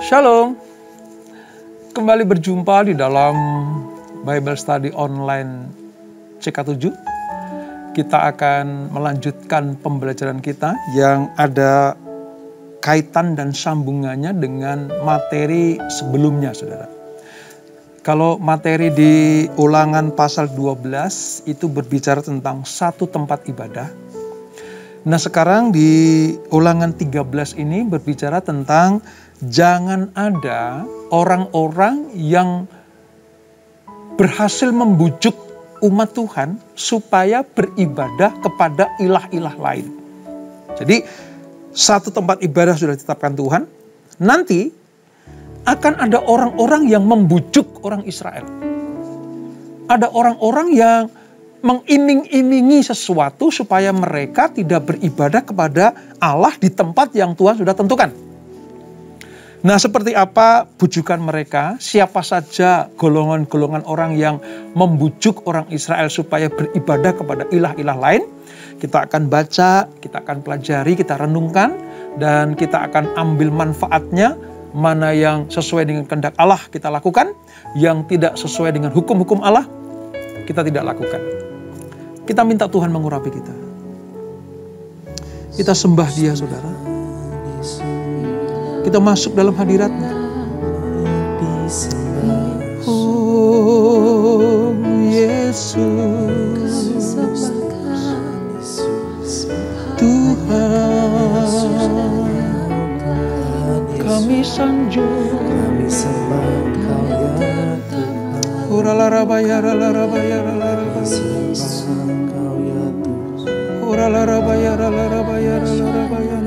Shalom, kembali berjumpa di dalam Bible Study Online CK7. Kita akan melanjutkan pembelajaran kita yang ada kaitan dan sambungannya dengan materi sebelumnya, saudara. Kalau materi di Ulangan pasal 12 itu berbicara tentang satu tempat ibadah. Nah, sekarang di Ulangan 13 ini berbicara tentang jangan ada orang-orang yang berhasil membujuk umat Tuhan supaya beribadah kepada ilah-ilah lain. Jadi, satu tempat ibadah sudah ditetapkan Tuhan. Nanti akan ada orang-orang yang membujuk orang Israel. Ada orang-orang yang mengiming-imingi sesuatu supaya mereka tidak beribadah kepada Allah di tempat yang Tuhan sudah tentukan. Nah, seperti apa bujukan mereka? Siapa saja golongan-golongan orang yang membujuk orang Israel supaya beribadah kepada ilah-ilah lain? Kita akan baca, kita akan pelajari, kita renungkan, dan kita akan ambil manfaatnya. Mana yang sesuai dengan kehendak Allah kita lakukan, yang tidak sesuai dengan hukum-hukum Allah kita tidak lakukan. Kita minta Tuhan mengurapi kita. Kita sembah Dia, saudara. Kita masuk dalam hadirat-Nya. Oh Yesus, Tuhan, kami sanjung, kami sembah Engkau ya Tuhan. Ora-lara-baya, lara-baya, lara-baya. Ora-lara-baya, lara-baya, lara-baya.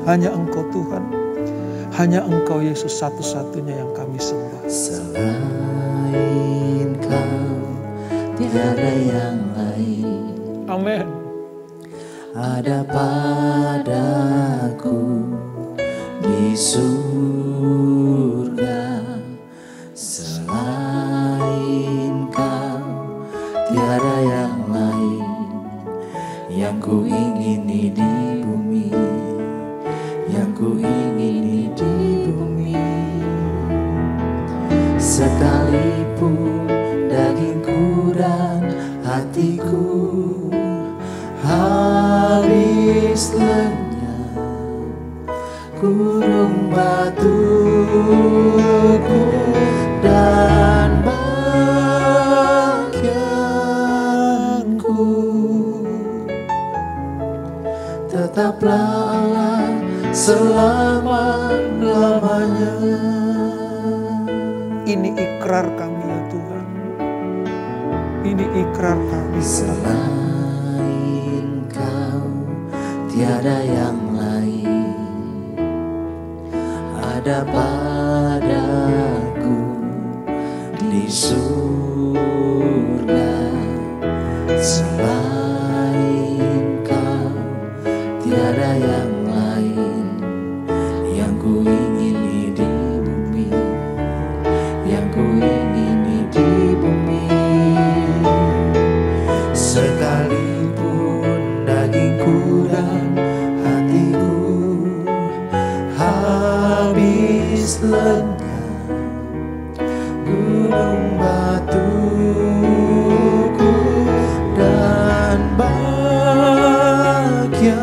Hanya Engkau Tuhan, hanya Engkau Yesus satu-satunya yang kami sembah. Selain Kau tiada yang lain. Amin. Ada padaku di surga. Selain Kau tiada yang lain. Yang ku ingini di bumi, yang ku ingini di bumi. Sekalipun dagingku dan hatiku habis lenyap, gunung batuku dan bagianku, tetaplah Allah selama-lamanya. Ini ikrar kami ya Tuhan. Ini ikrar kami. Selain Kau tiada yang lain. Ada padaku di surga. Selain Kau tiada yang lain. Yang ku ingini di bumi, yang ku ingini di bumi. Sekalipun dagingku dan hatiku habis lenyap, gunung batuku dan bagianku,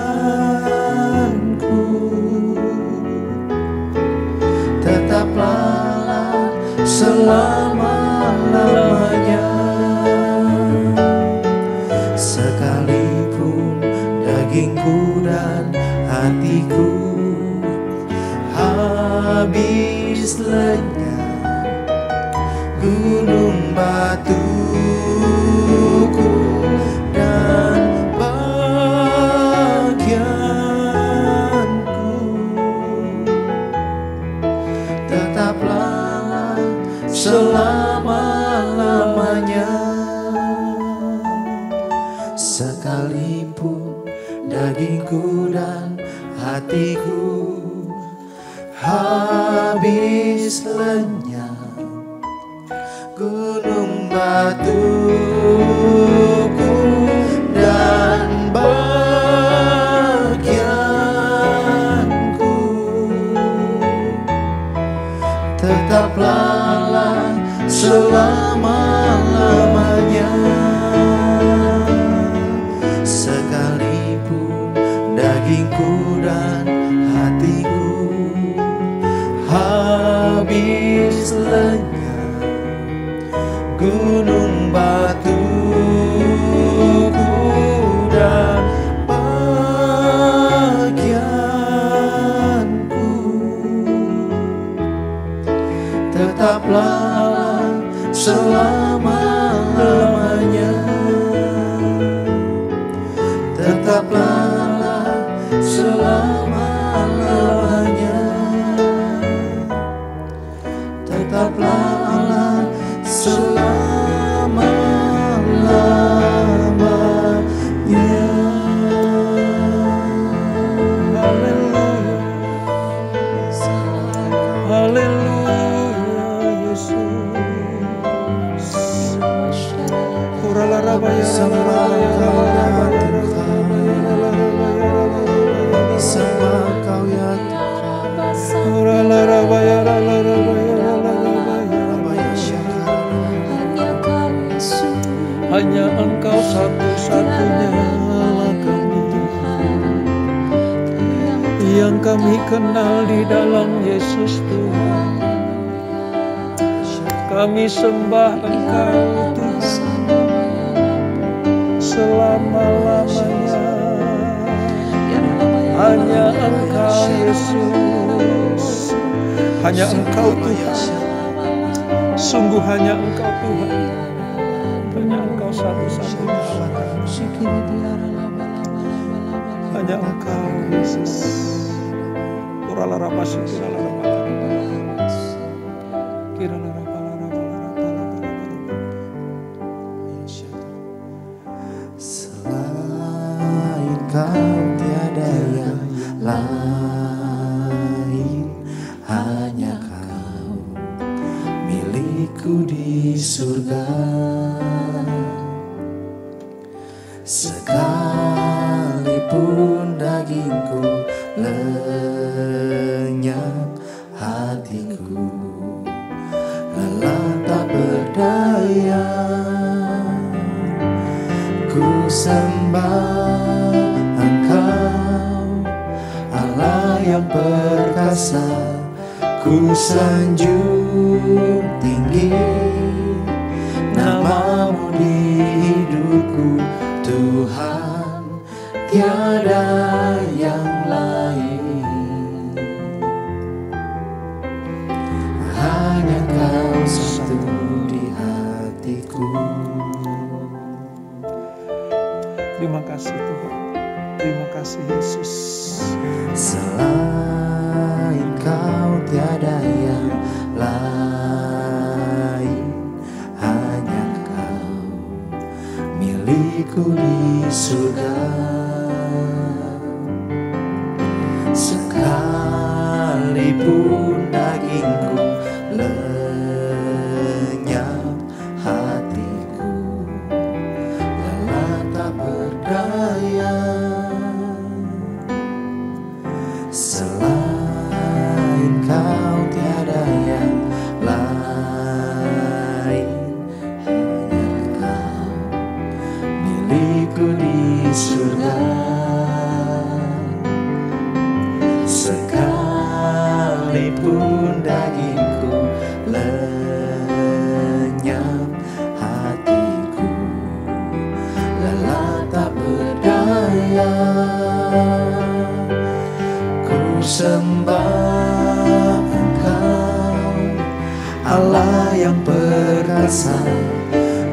tetaplah selama-lamanya. Sekalipun dagingku dan hatiku habis lenyap, gunung batuku dan bagianku, tetaplah selama-lamanya. Sekalipun dagingku dan hatiku habis lenyap, gunung batuku sembah Kau ya Tuhan, sembah Kau ya Hanya Engkau satu-satunya Allah kami, yang kami kenal di dalam Yesus Tuhan. Kami sembah Engkau Tuhan selama-lamanya. Hanya Engkau Yesus, hanya Engkau Tuhan. Sungguh hanya Engkau Tuhan, hanya Engkau satu-satunya Allah kami. Hanya Engkau Yesus. Selain Kau tiada yang lain, hanya Kau milikku di surga. Sekalipun dagingku lenyap, hatiku lelah tak berdaya. Ku sembah Engkau, Allah yang perkasa. Ku sanjung tinggi nama-Mu di hidupku, Tuhan, tiada yang lain. Hanya Kau satu di hatiku. Terima kasih Tuhan, terima kasih Yesus. Selain Kau tiada yang lain, hanya Kau milikku di surga. Sekalipun dagingku lenyap, hatiku lelah tak berdaya. Selain Kau tiada yang lain, hanya Kau milikku di surga. Sekalipun dagingku lenyap, hatiku lelah tak berdaya. Ku sembah Engkau, Allah yang perkasa.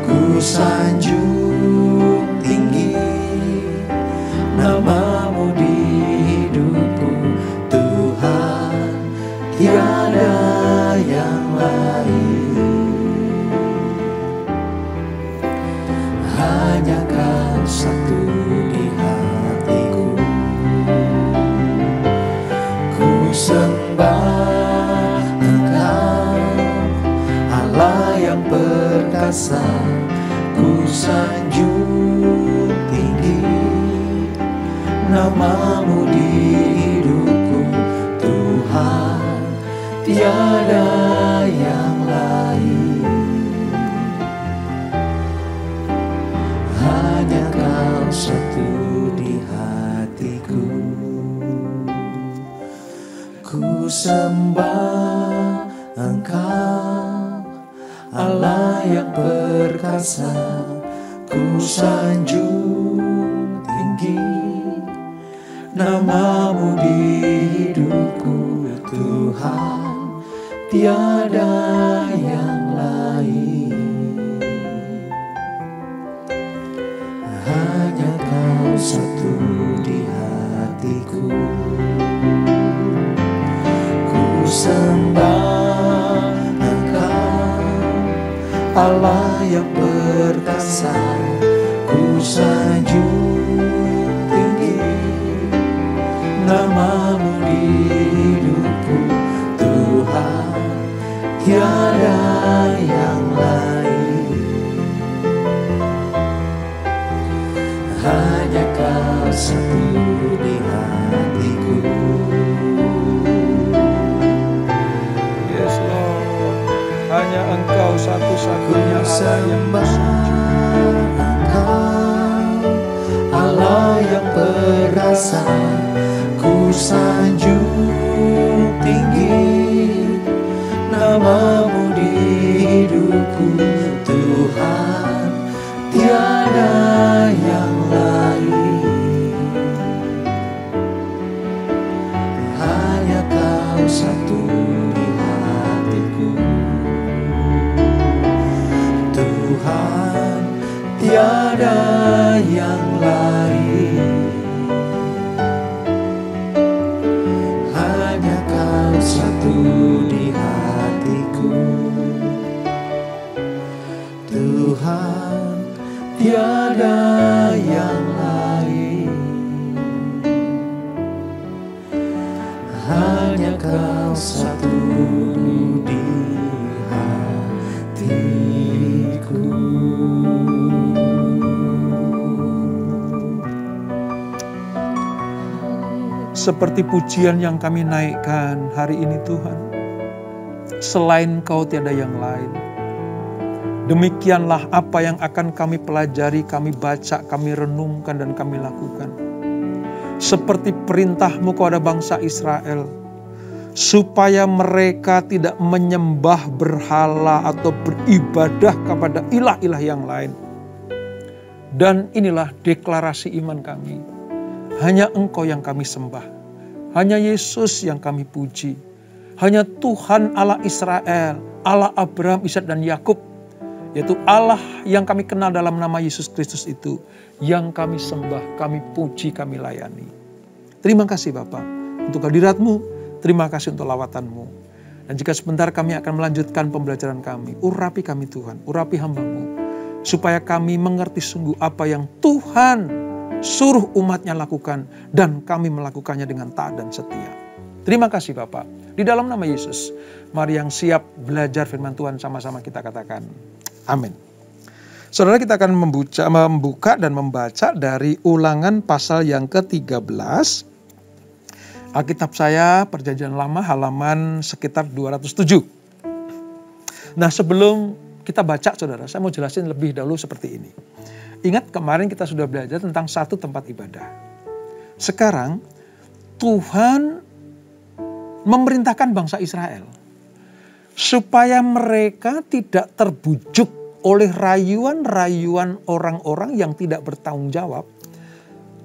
Ku sanjung tinggi nama-Mu di hidupku, Tuhan, tiada yang lain. Hanya Kau satu di hatiku. Ku sembah Engkau, Allah yang perkasa. Ku sanjung tinggi nama-Mu di hidupku, Tuhan, tiada yang lain. Hanya Kau satu di hatiku. Ku sembah Engkau, Allah yang perkasa. Ku sanjung tinggi nama-Mu di hidupku, Tuhan, tiada yang lain. Hanya Kau satu di hatiku. Ku sembah Engkau, Allah yang perkasa. Ku sanjung tinggi nama-Mu di hidupku, Tuhan, tiada yang lain. satu di hatiku. Yes Lord, hanya Engkau satu-satunya Ku Allah yang sembah Engkau, Allah yang perkasa. Ku sanjung tinggi nama-Mu di hidupku, Tuhan, tiada yang lain. Hanya Kau satu di hatiku, Tuhan, tiada yang lain. Hanya Kau satu di hatiku, Tuhan, tiada yang lain. Hanya Kau satu di hatiku. Seperti pujian yang kami naikkan hari ini Tuhan, selain Kau tiada yang lain. Demikianlah apa yang akan kami pelajari, kami baca, kami renungkan, dan kami lakukan. Seperti perintah-Mu kepada bangsa Israel, supaya mereka tidak menyembah berhala atau beribadah kepada ilah-ilah yang lain. Dan inilah deklarasi iman kami. Hanya Engkau yang kami sembah. Hanya Yesus yang kami puji. Hanya Tuhan Allah Israel, Allah Abraham, Ishak dan Yakub, yaitu Allah yang kami kenal dalam nama Yesus Kristus itu, yang kami sembah, kami puji, kami layani. Terima kasih Bapa untuk hadirat-Mu, terima kasih untuk lawatan-Mu. Dan jika sebentar kami akan melanjutkan pembelajaran kami, urapi kami Tuhan, urapi hamba-Mu, supaya kami mengerti sungguh apa yang Tuhan suruh umatnya lakukan, dan kami melakukannya dengan taat dan setia. Terima kasih Bapak. Di dalam nama Yesus, mari yang siap belajar firman Tuhan sama-sama kita katakan amin. Saudara, kita akan membuka dan membaca dari Ulangan pasal yang ke-13. Alkitab saya Perjanjian Lama halaman sekitar 207. Nah, sebelum kita baca saudara, saya mau jelasin lebih dahulu seperti ini. Ingat kemarin kita sudah belajar tentang satu tempat ibadah. Sekarang Tuhan memerintahkan bangsa Israel supaya mereka tidak terbujuk oleh rayuan-rayuan orang-orang yang tidak bertanggung jawab,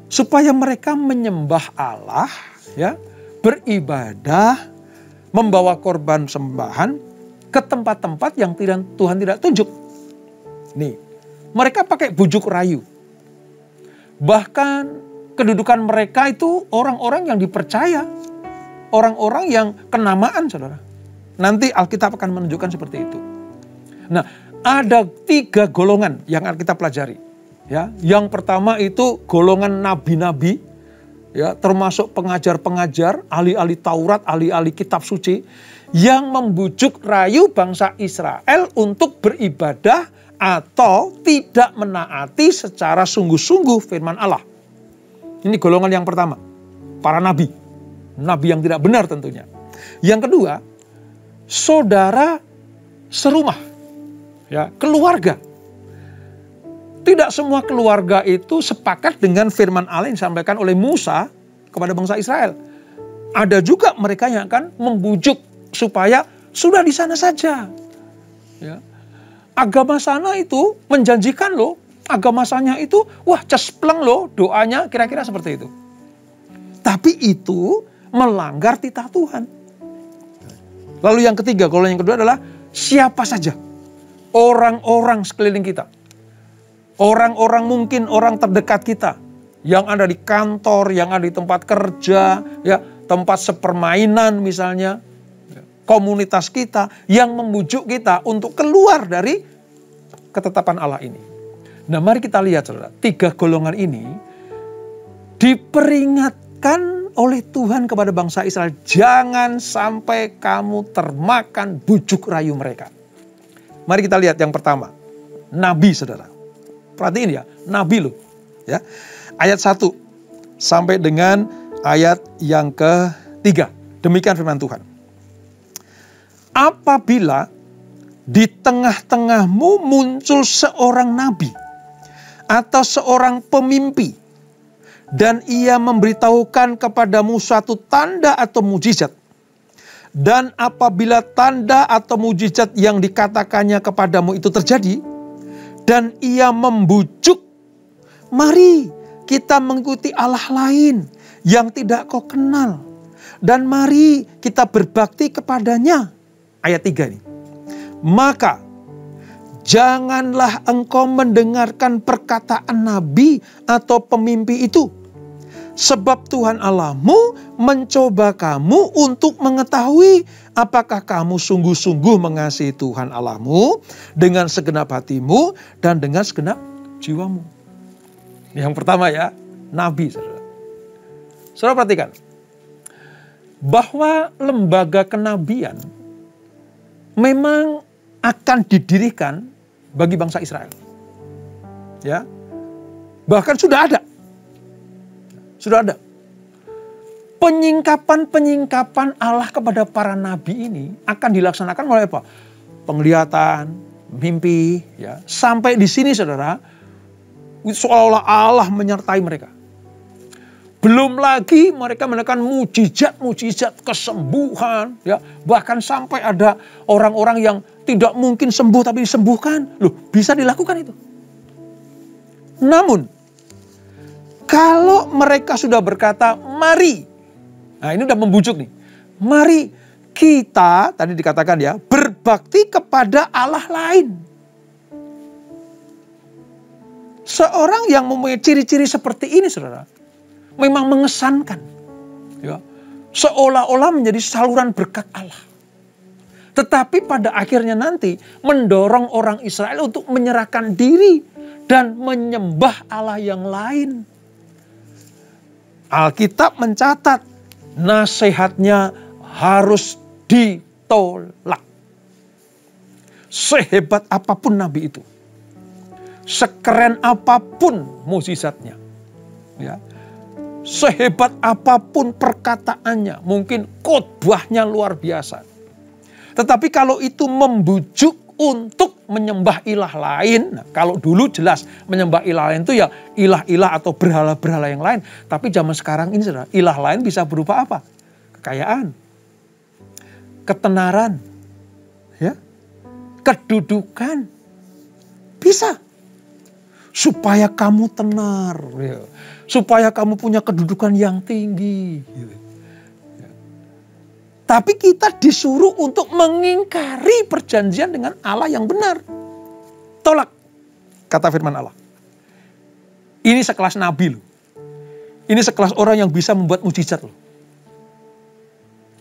supaya mereka menyembah Allah, ya, beribadah, membawa korban sembahan ke tempat-tempat yang Tuhan tidak tunjuk. Nih, mereka pakai bujuk rayu. Bahkan kedudukan mereka itu orang-orang yang dipercaya. Orang-orang yang kenamaan, saudara. Nanti Alkitab akan menunjukkan seperti itu. Nah, ada 3 golongan yang akan kita pelajari. Ya, yang pertama itu golongan nabi-nabi, ya, termasuk pengajar-pengajar, ahli-ahli Taurat, ahli-ahli kitab suci, yang membujuk rayu bangsa Israel untuk beribadah atau tidak menaati secara sungguh-sungguh firman Allah. Ini golongan yang pertama, para nabi. Nabi yang tidak benar tentunya. Yang kedua, saudara serumah, ya, keluarga. Tidak semua keluarga itu sepakat dengan firman Allah yang disampaikan oleh Musa kepada bangsa Israel. Ada juga mereka yang akan membujuk supaya sudah di sana saja. Ya. Agama sana itu menjanjikan loh, agama sana itu wah cespleng loh doanya, kira-kira seperti itu. Tapi itu melanggar titah Tuhan. Lalu yang ketiga, golongan yang kedua adalah siapa saja orang-orang sekeliling kita. Orang-orang mungkin orang terdekat kita yang ada di kantor, yang ada di tempat kerja, ya, tempat sepermainan misalnya, komunitas kita yang membujuk kita untuk keluar dari ketetapan Allah ini. Nah, mari kita lihat saudara, 3 golongan ini diperingatkan oleh Tuhan kepada bangsa Israel, jangan sampai kamu termakan bujuk rayu mereka. Mari kita lihat yang pertama, nabi saudara. Perhatiin ya, nabi loh. Ya. Ayat 1, sampai dengan ayat yang ke-3. Demikian firman Tuhan. Apabila di tengah-tengahmu muncul seorang nabi atau seorang pemimpi, dan ia memberitahukan kepadamu suatu tanda atau mujizat, dan apabila tanda atau mujizat yang dikatakannya kepadamu itu terjadi, dan ia membujuk, mari kita mengikuti Allah lain yang tidak kau kenal, dan mari kita berbakti kepadanya. Ayat 3 ini. Maka janganlah engkau mendengarkan perkataan nabi atau pemimpi itu, sebab Tuhan Allahmu mencoba kamu untuk mengetahui apakah kamu sungguh-sungguh mengasihi Tuhan Allahmu dengan segenap hatimu dan dengan segenap jiwamu. Yang pertama ya, nabi. Saudara perhatikan, bahwa lembaga kenabian memang akan didirikan bagi bangsa Israel. Ya. Bahkan sudah ada. Sudah ada. Penyingkapan Allah kepada para nabi ini akan dilaksanakan oleh apa? Penglihatan, mimpi, ya. Sampai di sini Saudara, seolah-olah Allah menyertai mereka. Belum lagi mereka menekan mujizat-mujizat kesembuhan, ya. Bahkan sampai ada orang-orang yang tidak mungkin sembuh tapi disembuhkan. Loh, bisa dilakukan itu. Namun, kalau mereka sudah berkata, mari. Nah, ini udah membujuk nih. Mari kita, tadi dikatakan ya, berbakti kepada Allah lain. Seorang yang mempunyai ciri-ciri seperti ini, Saudara, memang mengesankan, ya, seolah-olah menjadi saluran berkat Allah. Tetapi pada akhirnya nanti mendorong orang Israel untuk menyerahkan diri dan menyembah Allah yang lain. Alkitab mencatat nasihatnya harus ditolak. Sehebat apapun nabi itu, sekeren apapun mukjizatnya, ya. Sehebat apapun perkataannya, mungkin khotbahnya luar biasa. Tetapi kalau itu membujuk untuk menyembah ilah lain, nah, kalau dulu jelas menyembah ilah lain itu ya ilah-ilah atau berhala-berhala yang lain. Tapi zaman sekarang ini Saudara, ilah lain bisa berupa apa? Kekayaan, ketenaran, ya, kedudukan, bisa. Supaya kamu tenar, ya. Supaya kamu punya kedudukan yang tinggi. Gitu. Ya. Tapi kita disuruh untuk mengingkari perjanjian dengan Allah yang benar. Tolak, kata firman Allah. Ini sekelas nabi loh. Ini sekelas orang yang bisa membuat mujizat loh.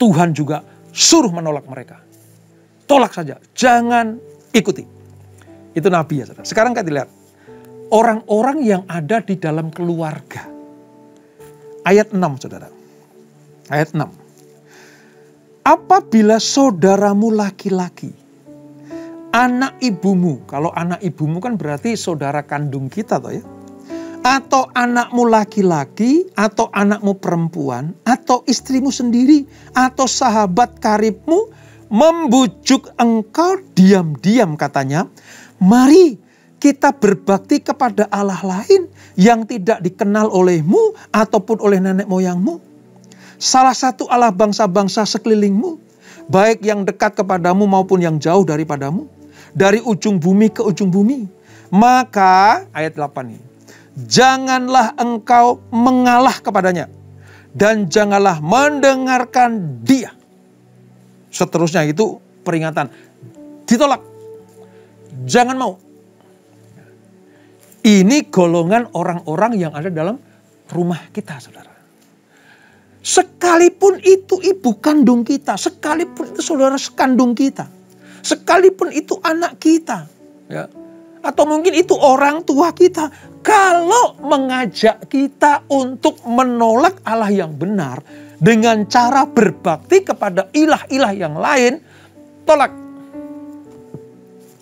Tuhan juga suruh menolak mereka. Tolak saja, jangan ikuti. Itu nabi ya Saudara. Sekarang kita lihat. Orang-orang yang ada di dalam keluarga. Ayat 6 Saudara. Ayat 6. Apabila saudaramu laki-laki, anak ibumu, kalau anak ibumu kan berarti saudara kandung kita toh ya. Atau anakmu laki-laki, atau anakmu perempuan, atau istrimu sendiri, atau sahabat karibmu, membujuk engkau diam-diam katanya, mari kita berbakti kepada Allah lain yang tidak dikenal olehmu ataupun oleh nenek moyangmu. Salah satu Allah bangsa-bangsa sekelilingmu, baik yang dekat kepadamu maupun yang jauh daripadamu, dari ujung bumi ke ujung bumi. Maka, ayat 8 ini, janganlah engkau mengalah kepadanya, dan janganlah mendengarkan dia. Seterusnya itu peringatan, ditolak, jangan mau. Ini golongan orang-orang yang ada dalam rumah kita, Saudara. Sekalipun itu ibu kandung kita, sekalipun itu saudara sekandung kita, sekalipun itu anak kita, ya, atau mungkin itu orang tua kita, kalau mengajak kita untuk menolak Allah yang benar dengan cara berbakti kepada ilah-ilah yang lain, tolak.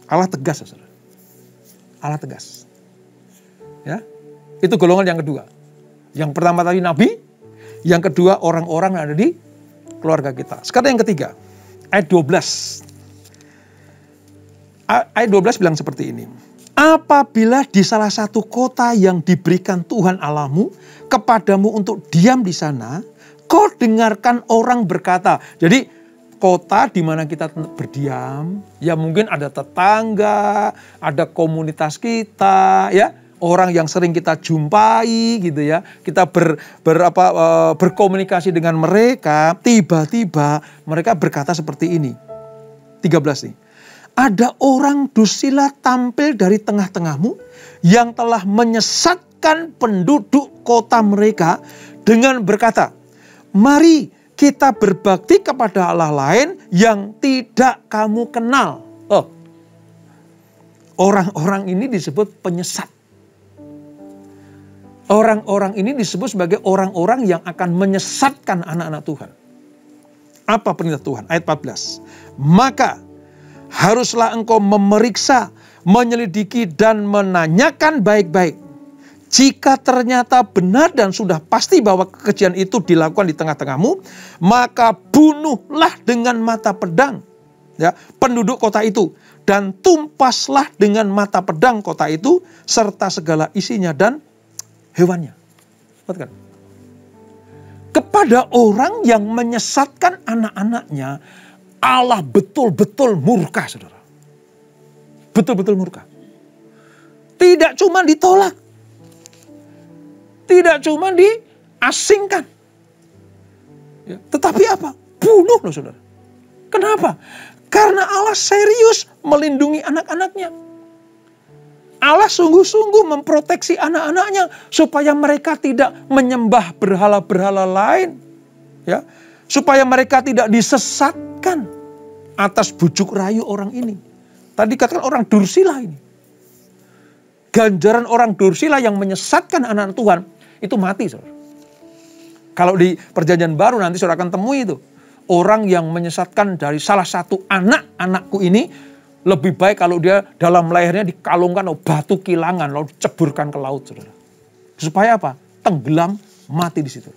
Allah tegas, Saudara. Allah tegas. Ya, itu golongan yang kedua. Yang pertama tadi nabi, yang kedua orang-orang yang ada di keluarga kita. Sekarang yang ketiga, ayat 12. Ayat 12 bilang seperti ini. Apabila di salah satu kota yang diberikan Tuhan Allahmu kepadamu untuk diam di sana, kau dengarkan orang berkata. Jadi kota di mana kita berdiam, ya mungkin ada tetangga, ada komunitas kita, ya orang yang sering kita jumpai gitu ya. Kita berkomunikasi dengan mereka, tiba-tiba mereka berkata seperti ini. 13 nih. Ada orang dursila tampil dari tengah-tengahmu yang telah menyesatkan penduduk kota mereka dengan berkata, mari kita berbakti kepada Allah lain yang tidak kamu kenal. Oh, orang-orang ini disebut penyesat. Orang-orang ini disebut sebagai orang-orang yang akan menyesatkan anak-anak Tuhan. Apa perintah Tuhan? Ayat 14. Maka haruslah engkau memeriksa, menyelidiki dan menanyakan baik-baik. Jika ternyata benar dan sudah pasti bahwa kekejian itu dilakukan di tengah-tengahmu, maka bunuhlah dengan mata pedang ya, penduduk kota itu. Dan tumpaslah dengan mata pedang kota itu, serta segala isinya dan hewannya. Lihat kan? Kepada orang yang menyesatkan anak-anaknya, Allah betul-betul murka, saudara. Betul-betul murka. Tidak cuma ditolak. Tidak cuma diasingkan. Ya, tetapi apa? Bunuh loh, saudara. Kenapa? Karena Allah serius melindungi anak-anaknya. Allah sungguh-sungguh memproteksi anak-anaknya supaya mereka tidak menyembah berhala-berhala lain. Ya, supaya mereka tidak disesatkan atas bujuk rayu orang ini. Tadi katakan orang dursila ini. Ganjaran orang dursila yang menyesatkan anak-anak Tuhan itu mati, saudara. Kalau di perjanjian baru nanti saudara akan temui itu. Orang yang menyesatkan dari salah satu anak-anakku ini, lebih baik kalau dia dalam lehernya dikalungkan batu kilangan lalu ceburkan ke laut, saudara. Supaya apa? Tenggelam, mati di situ.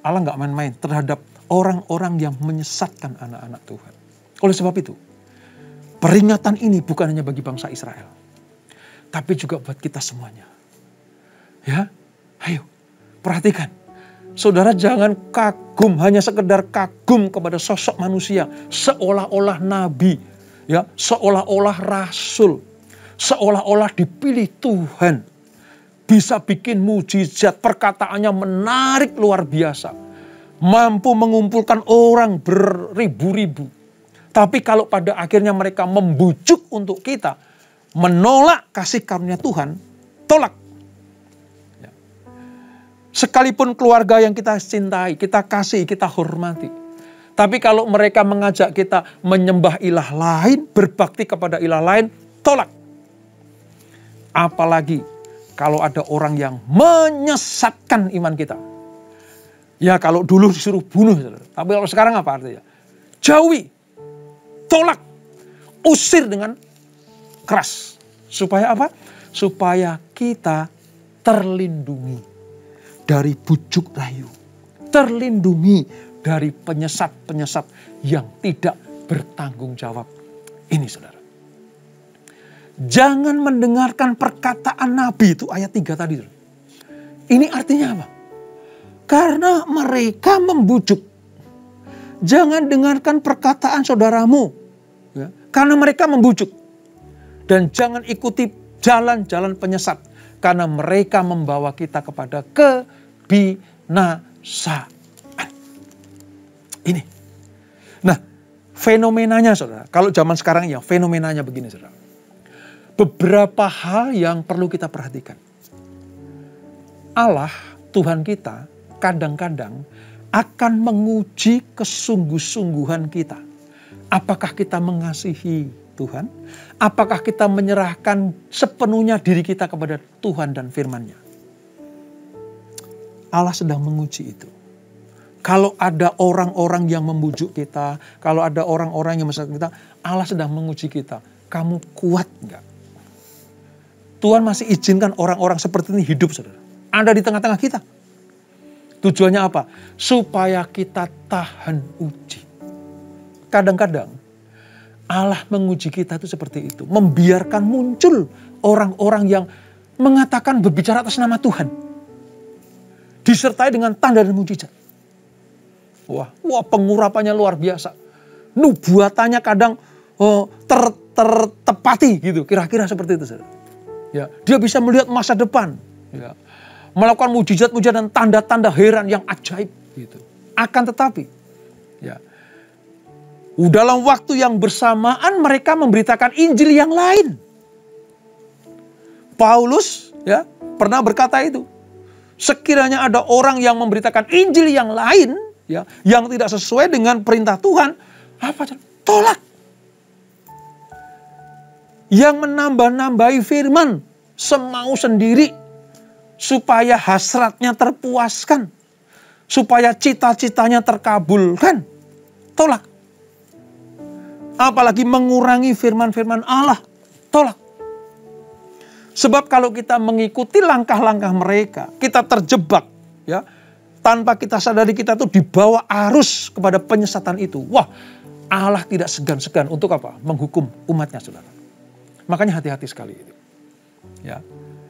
Allah nggak main-main terhadap orang-orang yang menyesatkan anak-anak Tuhan. Oleh sebab itu, peringatan ini bukan hanya bagi bangsa Israel, tapi juga buat kita semuanya. Ya, ayo perhatikan. Saudara jangan kagum, hanya sekedar kagum kepada sosok manusia, seolah-olah nabi, ya, seolah-olah rasul, seolah-olah dipilih Tuhan. Bisa bikin mujizat, perkataannya menarik luar biasa. Mampu mengumpulkan orang beribu-ribu. Tapi kalau pada akhirnya mereka membujuk untuk kita, menolak kasih karunia Tuhan, tolak. Ya. Sekalipun keluarga yang kita cintai, kita kasih, kita hormati. Tapi kalau mereka mengajak kita menyembah ilah lain, berbakti kepada ilah lain, tolak. Apalagi kalau ada orang yang menyesatkan iman kita. Ya kalau dulu disuruh bunuh. Tapi kalau sekarang apa artinya? Jauhi. Tolak. Usir dengan keras. Supaya apa? Supaya kita terlindungi dari bujuk rayu. Terlindungi dari penyesat-penyesat yang tidak bertanggung jawab. Ini saudara. Jangan mendengarkan perkataan Nabi itu ayat 3 tadi. Ini artinya apa? Karena mereka membujuk. Jangan dengarkan perkataan saudaramu. Ya, karena mereka membujuk. Dan jangan ikuti jalan-jalan penyesat. Karena mereka membawa kita kepada kebinasaan. Ini. Nah, fenomenanya saudara. Kalau zaman sekarang ya fenomenanya begini saudara. Beberapa hal yang perlu kita perhatikan. Allah, Tuhan kita, kadang-kadang akan menguji kesungguh-sungguhan kita. Apakah kita mengasihi Tuhan? Apakah kita menyerahkan sepenuhnya diri kita kepada Tuhan dan firman-Nya? Allah sedang menguji itu. Kalau ada orang-orang yang membujuk kita, kalau ada orang-orang yang menyesatkan kita, Allah sedang menguji kita. Kamu kuat enggak? Tuhan masih izinkan orang-orang seperti ini hidup, saudara. ada di tengah-tengah kita. Tujuannya apa? Supaya kita tahan uji. Kadang-kadang Allah menguji kita itu seperti itu. Membiarkan muncul orang-orang yang mengatakan berbicara atas nama Tuhan. Disertai dengan tanda dan mujizat. Wah, pengurapannya luar biasa. Nubuatannya kadang tertepati gitu. Kira-kira seperti itu. Ya, dia bisa melihat masa depan. Ya, melakukan mujizat-mujizat dan tanda-tanda heran yang ajaib. Gitu. Akan tetapi, ya, dalam waktu yang bersamaan mereka memberitakan Injil yang lain. Paulus ya pernah berkata itu. Sekiranya ada orang yang memberitakan Injil yang lain, ya, yang tidak sesuai dengan perintah Tuhan, apa? Tolak. Yang menambah-nambahi firman semau sendiri supaya hasratnya terpuaskan, supaya cita-citanya terkabulkan, tolak. Apalagi mengurangi firman-firman Allah, tolak. Sebab kalau kita mengikuti langkah-langkah mereka, kita terjebak, ya, tanpa kita sadari kita tuh dibawa arus kepada penyesatan itu. Wah, Allah tidak segan-segan untuk apa? Menghukum umatnya, saudara. Makanya hati-hati sekali itu. Ya.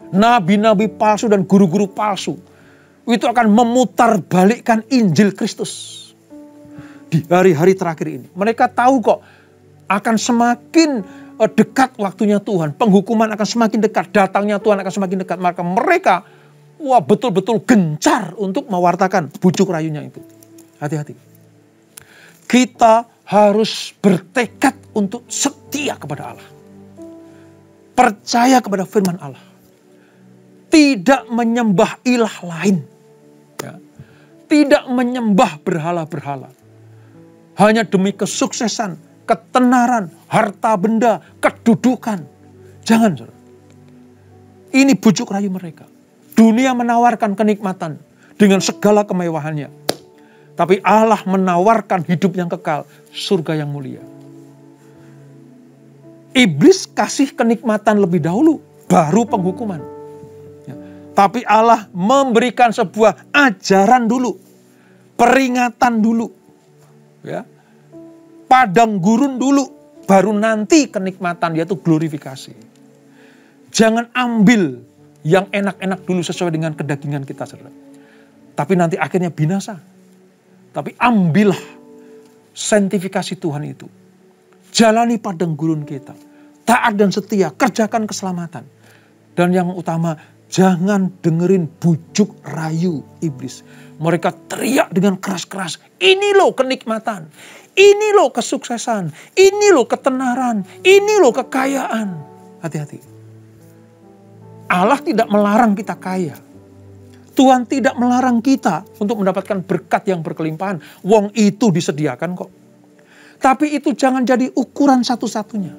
Nabi-nabi palsu dan guru-guru palsu itu akan memutarbalikkan Injil Kristus di hari-hari terakhir ini. Mereka tahu kok akan semakin dekat waktunya Tuhan, penghukuman akan semakin dekat, datangnya Tuhan akan semakin dekat. Maka mereka betul-betul gencar untuk mewartakan bujuk rayunya itu. Hati-hati. Kita harus bertekad untuk setia kepada Allah. Percaya kepada firman Allah. Tidak menyembah ilah lain. Ya. Tidak menyembah berhala-berhala. Hanya demi kesuksesan, ketenaran, harta benda, kedudukan. Jangan, saudara. Ini bujuk rayu mereka. Dunia menawarkan kenikmatan dengan segala kemewahannya. Tapi Allah menawarkan hidup yang kekal, surga yang mulia. Iblis kasih kenikmatan lebih dahulu, baru penghukuman. Ya. Tapi Allah memberikan sebuah ajaran dulu, peringatan dulu, ya, padang gurun dulu, baru nanti kenikmatan, yaitu glorifikasi. Jangan ambil yang enak-enak dulu sesuai dengan kedagingan kita, saudara. Tapi nanti akhirnya binasa. Tapi ambillah sanctifikasi Tuhan itu. Jalani padang gurun kita. Taat dan setia, kerjakan keselamatan. Dan yang utama, jangan dengerin bujuk rayu iblis. Mereka teriak dengan keras-keras, ini loh kenikmatan, ini loh kesuksesan, ini loh ketenaran, ini loh kekayaan. Hati-hati. Allah tidak melarang kita kaya. Tuhan tidak melarang kita untuk mendapatkan berkat yang berkelimpahan. Wong itu disediakan kok. Tapi itu jangan jadi ukuran satu-satunya.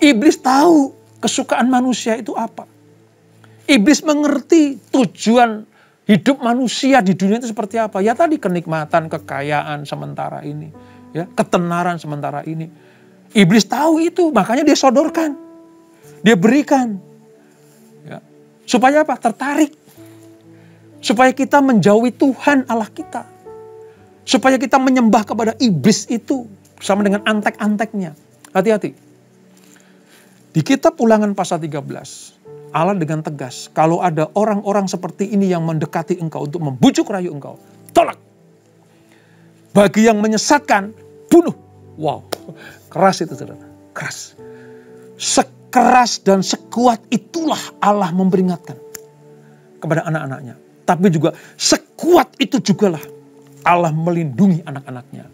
Iblis tahu kesukaan manusia itu apa. Iblis mengerti tujuan hidup manusia di dunia itu seperti apa. Ya tadi kenikmatan, kekayaan sementara ini. Ya, ketenaran sementara ini. Iblis tahu itu, makanya dia sodorkan. Dia berikan. Ya. Supaya apa? Tertarik. Supaya kita menjauhi Tuhan Allah kita. Supaya kita menyembah kepada iblis itu. Sama dengan antek-anteknya. Hati-hati. Di kitab Ulangan pasal 13. Allah dengan tegas. Kalau ada orang-orang seperti ini yang mendekati engkau untuk membujuk rayu engkau. Tolak. Bagi yang menyesatkan, bunuh. Wow. Keras itu, saudara. Keras. Sekeras dan sekuat itulah Allah memperingatkan kepada anak-anaknya. Tapi juga sekuat itu jugalah Allah melindungi anak-anaknya.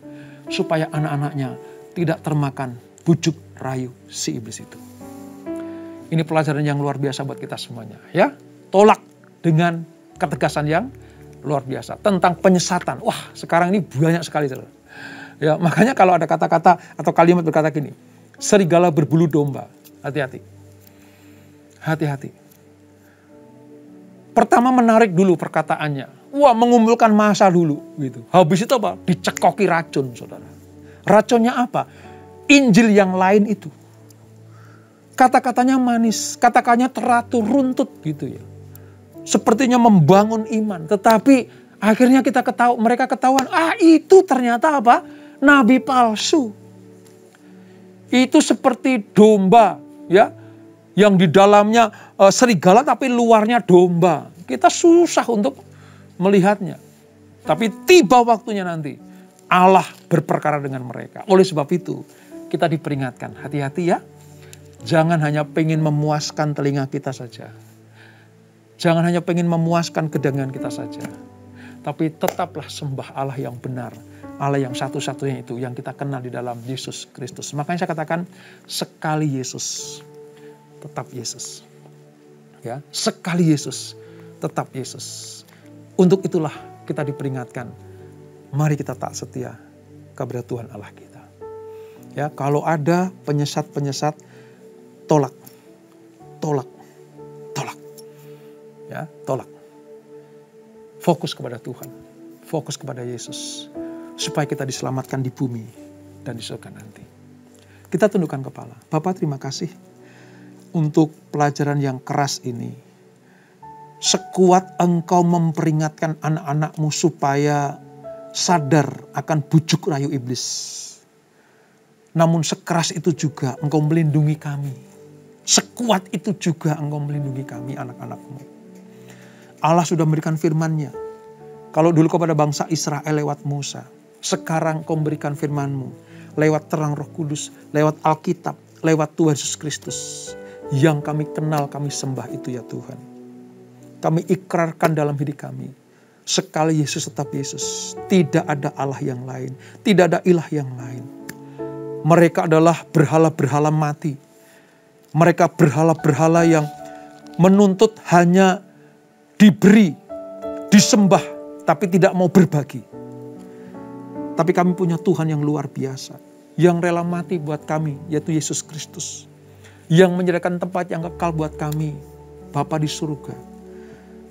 Supaya anak-anaknya tidak termakan bujuk rayu si iblis itu. Ini pelajaran yang luar biasa buat kita semuanya. Ya, tolak dengan ketegasan yang luar biasa. Tentang penyesatan. Wah, sekarang ini banyak sekali. Saudara. Ya, makanya kalau ada kata-kata atau kalimat berkata gini. Serigala berbulu domba. Hati-hati. Hati-hati. Pertama menarik dulu perkataannya. Wah, mengumpulkan massa dulu. Gitu. Habis itu apa? Dicekoki racun, saudara. Racunnya apa? Injil yang lain itu. Kata-katanya manis. Kata-katanya teratur runtut gitu ya. sepertinya membangun iman. Tetapi akhirnya mereka ketahuan, itu ternyata apa? Nabi palsu. Itu seperti domba, ya, yang di dalamnya serigala tapi luarnya domba. Kita susah untuk melihatnya. Tapi tiba waktunya nanti Allah berperkara dengan mereka. Oleh sebab itu kita diperingatkan, hati-hati ya. Jangan hanya pengen memuaskan telinga kita saja. Jangan hanya pengen memuaskan kedengaran kita saja. Tapi tetaplah sembah Allah yang benar. Allah yang satu-satunya itu yang kita kenal di dalam Yesus Kristus. Makanya saya katakan sekali Yesus, tetap Yesus. Ya, sekali Yesus, tetap Yesus. Untuk itulah kita diperingatkan. Mari kita tak setia kepada Tuhan Allah kita. Ya, kalau ada penyesat-penyesat, tolak. Ya, tolak. Fokus kepada Tuhan, fokus kepada Yesus, supaya kita diselamatkan di bumi dan di surga nanti. Kita tundukkan kepala. Bapa, terima kasih untuk pelajaran yang keras ini. Sekuat Engkau memperingatkan anak-anak-Mu supaya sadar akan bujuk rayu iblis. Namun sekeras itu juga Engkau melindungi kami. Sekuat itu juga Engkau melindungi kami, anak-anak-Mu. Allah sudah memberikan firman-Nya. Kalau dulu kepada bangsa Israel lewat Musa, sekarang Kau memberikan firman-Mu lewat terang Roh Kudus, lewat Alkitab, lewat Tuhan Yesus Kristus. Yang kami kenal, kami sembah itu ya Tuhan. Kami ikrarkan dalam hidup kami. Sekali Yesus tetap Yesus. Tidak ada Allah yang lain. Tidak ada ilah yang lain. Mereka adalah berhala-berhala mati. Mereka berhala-berhala yang menuntut hanya diberi, disembah, tapi tidak mau berbagi. Tapi kami punya Tuhan yang luar biasa. Yang rela mati buat kami, yaitu Yesus Kristus. Yang menyediakan tempat yang kekal buat kami, Bapa di surga.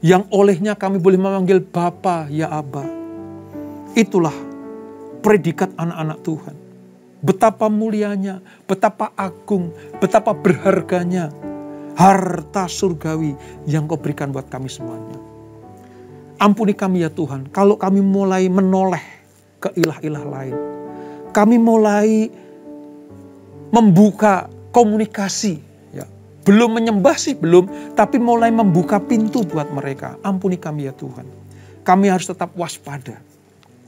Yang olehnya kami boleh memanggil Bapa, ya Aba. Itulah predikat anak-anak Tuhan. Betapa mulianya, betapa agung, betapa berharganya harta surgawi yang Kau berikan buat kami semuanya. Ampuni kami ya Tuhan, kalau kami mulai menoleh ke ilah-ilah lain. Kami mulai membuka komunikasi. Ya. Belum menyembah sih, belum. Tapi mulai membuka pintu buat mereka. Ampuni kami ya Tuhan. Kami harus tetap waspada.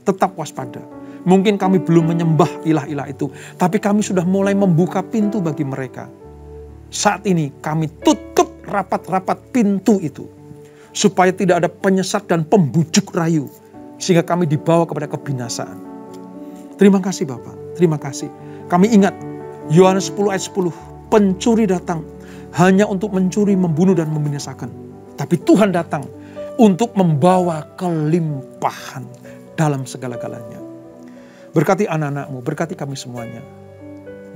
Tetap waspada. Mungkin kami belum menyembah ilah-ilah itu. Tapi kami sudah mulai membuka pintu bagi mereka. Saat ini kami tutup rapat-rapat pintu itu. Supaya tidak ada penyesat dan pembujuk rayu. Sehingga kami dibawa kepada kebinasaan. Terima kasih Bapak. Terima kasih. Kami ingat Yohanes 10 ayat 10. Pencuri datang hanya untuk mencuri, membunuh dan membinasakan. Tapi Tuhan datang untuk membawa kelimpahan dalam segala-galanya. Berkati anak-anak-Mu, berkati kami semuanya.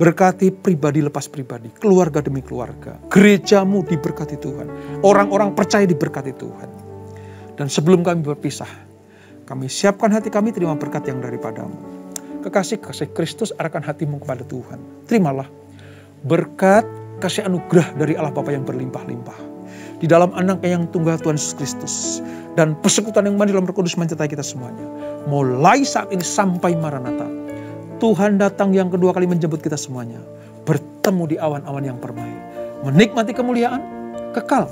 Berkati pribadi lepas pribadi, keluarga demi keluarga. Gereja-Mu diberkati Tuhan. Orang-orang percaya diberkati Tuhan. Dan sebelum kami berpisah, kami siapkan hati kami terima berkat yang daripada-Mu. Kekasih-kasih Kristus arahkan hatimu kepada Tuhan. Terimalah berkat kasih anugerah dari Allah Bapa yang berlimpah-limpah. Di dalam Anaknya yang tunggal Tuhan Yesus Kristus. Dan persekutuan yang mandi dalam Roh Kudus menyertai kita semuanya. Mulai saat ini sampai Maranatha. Tuhan datang yang kedua kali menjemput kita semuanya. Bertemu di awan-awan yang permai. Menikmati kemuliaan kekal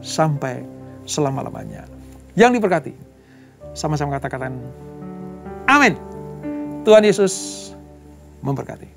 sampai selama-lamanya. Yang diberkati. Sama-sama katakan amin. Tuhan Yesus memberkati.